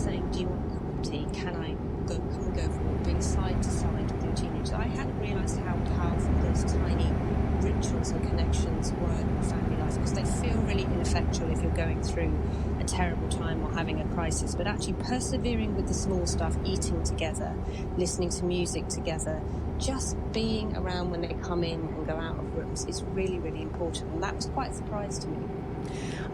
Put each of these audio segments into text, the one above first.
saying, do you want a cup of tea? Can we go for a walk? Being side to side with your teenagers. I hadn't realised how powerful those tiny rituals and connections were in family life, because they feel really ineffectual if you're going through a terrible time or having a crisis. But actually persevering with the small stuff, eating together, listening to music together, just being around when they come in and go out of rooms is really, really important. And that was quite a surprise to me.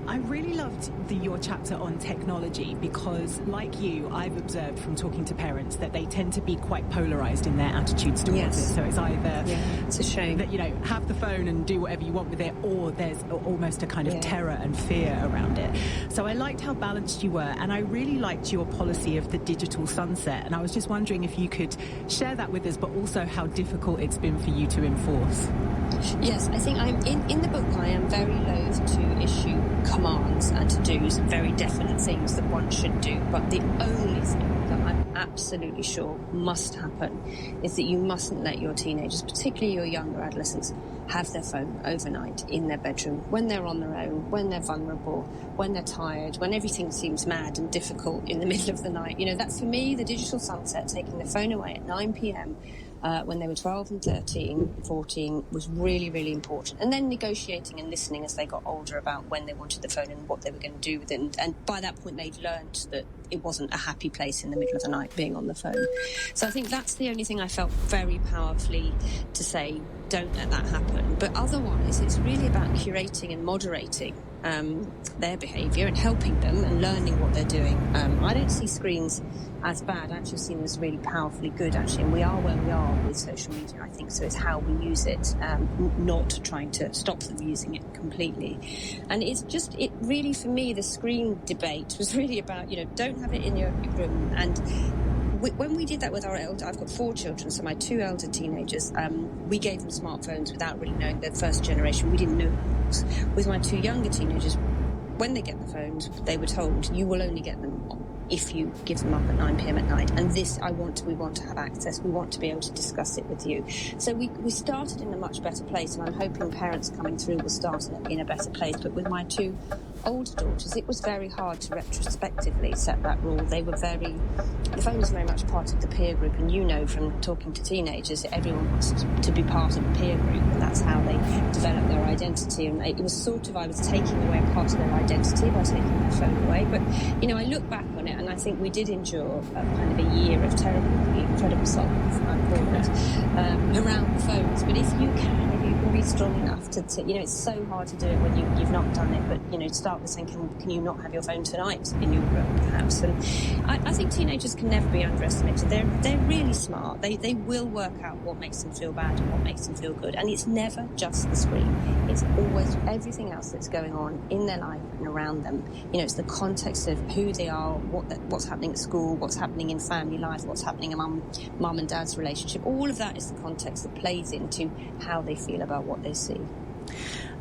I really loved your chapter on technology because, like you, I've observed from talking to parents that they tend to be quite polarised in their attitudes towards it. So it's either it's a shame that, have the phone and do whatever you want with it, or there's almost a kind of terror and fear around it. So I liked how balanced you were, and I really liked your policy of the digital sunset. And I was just wondering if you could share that with us, but also how difficult it's been for you to enforce. Yes, I think I'm in the book. I am very loath to issue commands and to-dos and very definite things that one should do. But the only thing that I'm absolutely sure must happen is that you mustn't let your teenagers, particularly your younger adolescents, have their phone overnight in their bedroom when they're on their own, when they're vulnerable, when they're tired, when everything seems mad and difficult in the middle of the night. That's for me the digital sunset, taking the phone away at 9 p.m. When they were 12 and 13, 14 was really, really important. And then negotiating and listening as they got older about when they wanted the phone and what they were going to do with it. And by that point, they'd learned that it wasn't a happy place in the middle of the night being on the phone. So I think that's the only thing I felt very powerfully to say, don't let that happen. But otherwise, it's really about curating and moderating their behaviour and helping them and learning what they're doing. I don't see screens as bad. I actually see them as really powerfully good, actually. And we are where we are with social media, I think. So it's how we use it, not trying to stop them using it completely. And it's just, it really, for me, the screen debate was really about, don't have it in your room. And when we did that with our elder, I've got 4 children, so my 2 elder teenagers, we gave them smartphones without really knowing their first generation. We didn't know rules. With my 2 younger teenagers, when they get the phones, they were told, you will only get them if you give them up at 9 p.m. at night. And this, we want to have access. We want to be able to discuss it with you. So we started in a much better place, and I'm hoping parents coming through will start in a better place. But with my 2 older daughters, it was very hard to retrospectively set that rule. The phone is very much part of the peer group, and from talking to teenagers, everyone wants to be part of a peer group, and that's how they develop their identity. And it was sort of, I was taking away part of their identity by taking their phone away. But, I look back on it, and I think we did endure kind of a year of incredible sorrow, around the phones. But if you can be strong enough to it's so hard to do it when you've not done it, but start with saying, can you not have your phone tonight in your room, perhaps? And I think teenagers can never be underestimated. They're really smart. They will work out what makes them feel bad and what makes them feel good. And it's never just the screen. It's always everything else that's going on in their life and around them. It's the context of who they are, what's happening at school, what's happening in family life, what's happening in mum and dad's relationship. All of that is the context that plays into how they feel about what they see.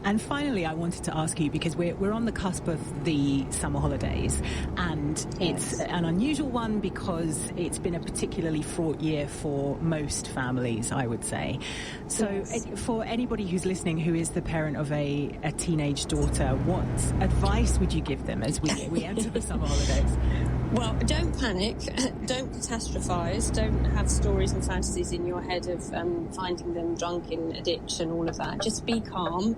And finally, I wanted to ask you, because we're on the cusp of the summer holidays, and it's an unusual one because it's been a particularly fraught year for most families, I would say. So for anybody who's listening who is the parent of a teenage daughter, what advice would you give them as we enter the summer holidays? Well, don't panic, don't catastrophise, don't have stories and fantasies in your head of finding them drunk in a ditch and all of that. Just be calm,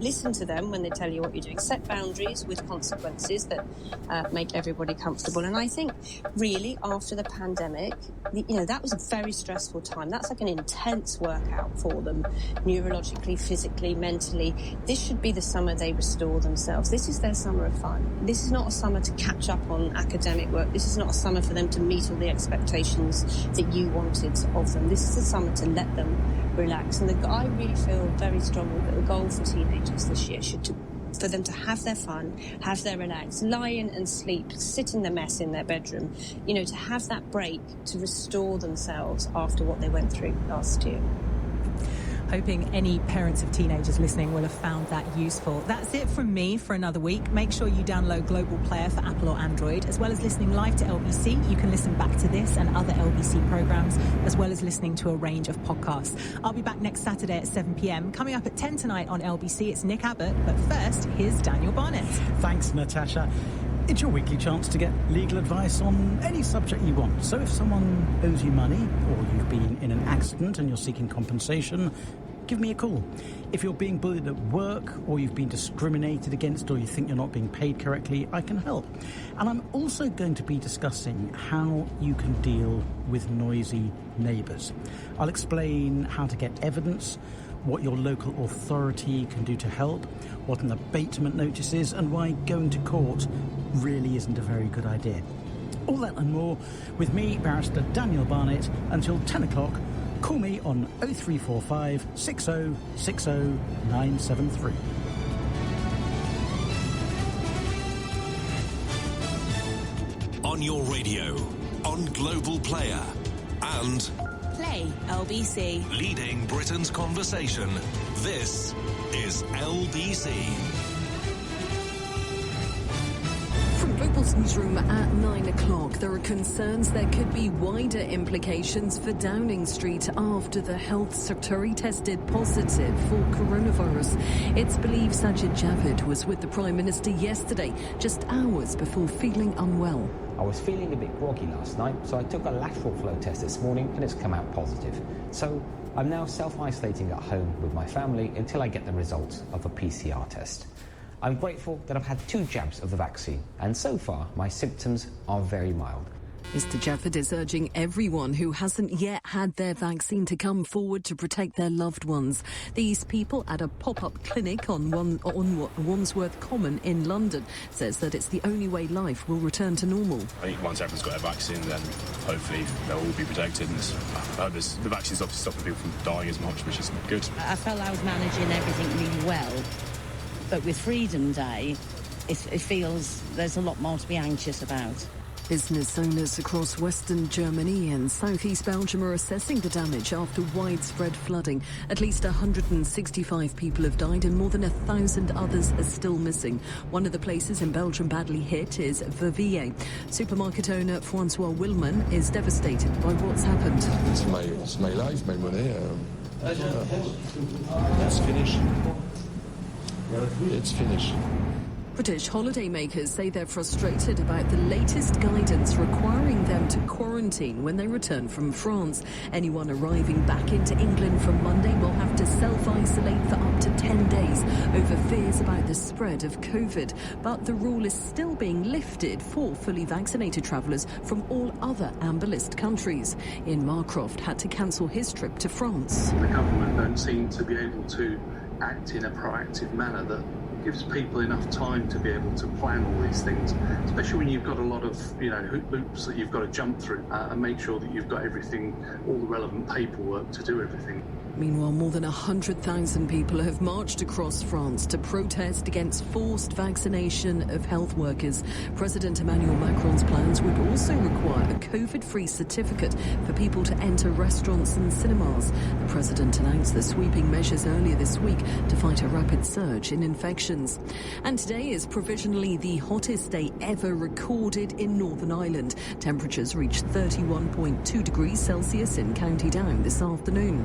listen to them when they tell you what you're doing. Set boundaries with consequences that make everybody comfortable. And I think, really, after the pandemic, that was a very stressful time. That's like an intense workout for them, neurologically, physically, mentally. This should be the summer they restore themselves. This is their summer of fun. This is not a summer to catch up on academic work. This is not a summer for them to meet all the expectations that you wanted of them. This is a summer to let them relax. And I really feel very strongly that the goal for teenagers this year for them to have their fun, have their relax, lie in and sleep, sit in the mess in their bedroom, to have that break, to restore themselves after what they went through last year. Hoping any parents of teenagers listening will have found that useful. That's it from me for another week. Make sure you download Global Player for Apple or Android. As well as listening live to LBC, you can listen back to this and other LBC programmes, as well as listening to a range of podcasts. I'll be back next Saturday at 7 p.m. Coming up at 10 tonight on LBC, it's Nick Abbott. But first, here's Daniel Barnett. Thanks, Natasha. It's your weekly chance to get legal advice on any subject you want. So if someone owes you money, or you've been in an accident and you're seeking compensation, give me a call. If you're being bullied at work, or you've been discriminated against, or you think you're not being paid correctly, I can help. And I'm also going to be discussing how you can deal with noisy neighbours. I'll explain how to get evidence, what your local authority can do to help, what an abatement notice is, and why going to court really isn't a very good idea. All that and more with me, Barrister Daniel Barnett, until 10 o'clock. Call me on 0345 60 60 973. On your radio, on Global Player, and Play LBC. leading Britain's conversation. This is LBC. From Global's newsroom at 9 o'clock, there are concerns there could be wider implications for Downing Street after the health secretary tested positive for coronavirus. It's believed Sajid Javid was with the Prime Minister yesterday, just hours before feeling unwell. I was feeling a bit groggy last night, so I took a lateral flow test this morning and it's come out positive. So I'm now self-isolating at home with my family until I get the results of a PCR test. I'm grateful that I've had 2 jabs of the vaccine, and so far my symptoms are very mild. Mr. Jafford is urging everyone who hasn't yet had their vaccine to come forward to protect their loved ones. These people at a pop-up clinic on Wandsworth Common in London says that it's the only way life will return to normal. I think once everyone's got their vaccine, then hopefully they'll all be protected. And the vaccine's obviously stopping people from dying as much, which is good. I felt I was managing everything really well, but with Freedom Day, it feels there's a lot more to be anxious about. Business owners across Western Germany and southeast Belgium are assessing the damage after widespread flooding. At least 165 people have died and more than 1,000 others are still missing. One of the places in Belgium badly hit is Verviers. Supermarket owner Francois Wilman is devastated by what's happened. It's my life, my money. It's finished. It's finished. British holidaymakers say they're frustrated about the latest guidance requiring them to quarantine when they return from France. Anyone arriving back into England from Monday will have to self-isolate for up to 10 days over fears about the spread of COVID. But the rule is still being lifted for fully vaccinated travellers from all other amber list countries. Ian Marcroft had to cancel his trip to France. The government don't seem to be able to act in a proactive manner that gives people enough time to be able to plan all these things, especially when you've got a lot of, hoops that you've got to jump through and make sure that you've got everything, all the relevant paperwork to do everything. Meanwhile, more than 100,000 people have marched across France to protest against forced vaccination of health workers. President Emmanuel Macron's plans would also require a COVID-free certificate for people to enter restaurants and cinemas. The president announced the sweeping measures earlier this week to fight a rapid surge in infections. And today is provisionally the hottest day ever recorded in Northern Ireland. Temperatures reached 31.2 degrees Celsius in County Down this afternoon.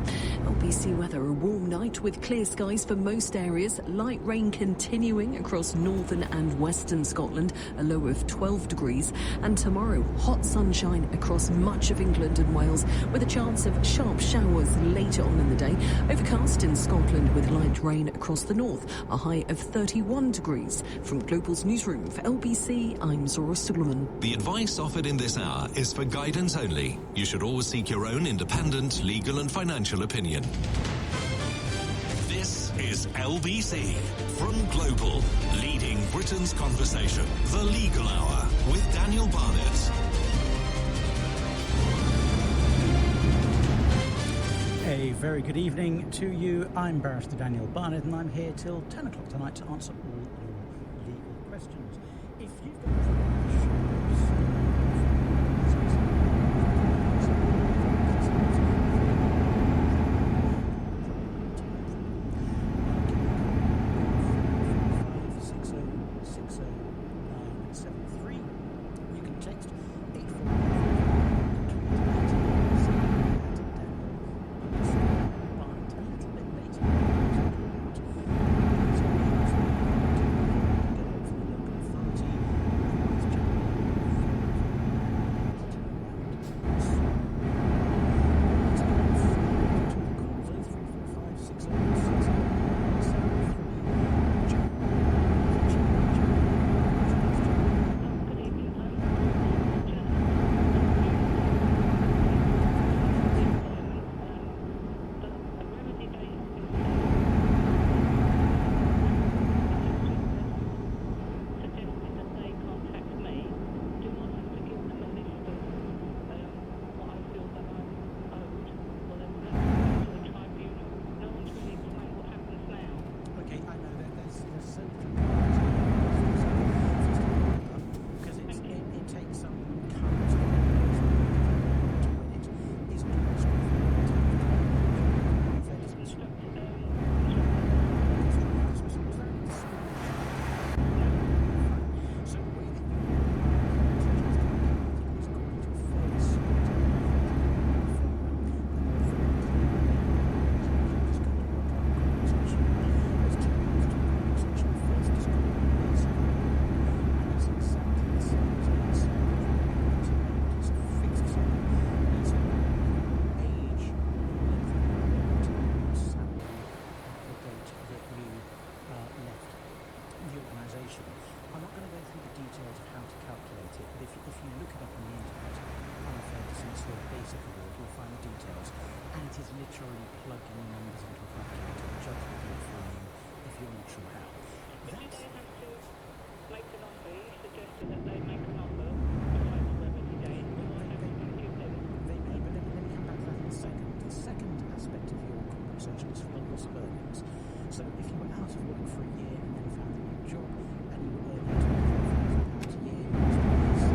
LBC weather, a warm night with clear skies for most areas. Light rain continuing across northern and western Scotland, a low of 12 degrees. And tomorrow, hot sunshine across much of England and Wales with a chance of sharp showers later on in the day. Overcast in Scotland with light rain across the north, a high of 31 degrees. From Global's newsroom for LBC, I'm Zora Suleiman. The advice offered in this hour is for guidance only. You should always seek your own independent legal and financial opinion. This is LBC from Global, leading Britain's conversation. The Legal Hour with Daniel Barnett. A very good evening to you. I'm Barrister Daniel Barnett and I'm here till 10 o'clock tonight to answer all your legal questions. If you've got is literally plugging numbers into a calculator. The judge will do it for you if you're not sure how. But did they have to make an offer? You suggested that they make an offer for total remedy days. They may, but let me come back to that in a second. The second aspect of your compensation is for loss of earnings. So if you were out of work for a year and then found a new job and you were earning £25,000 a year, you must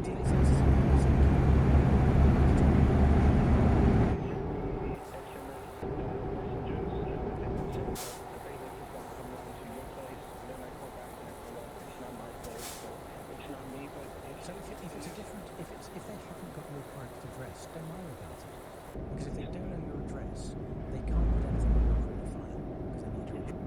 So if it's a different, if they haven't got your correct address, don't worry about it. Because if they don't know your address, they can't put anything on your credit file because they need your address.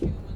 you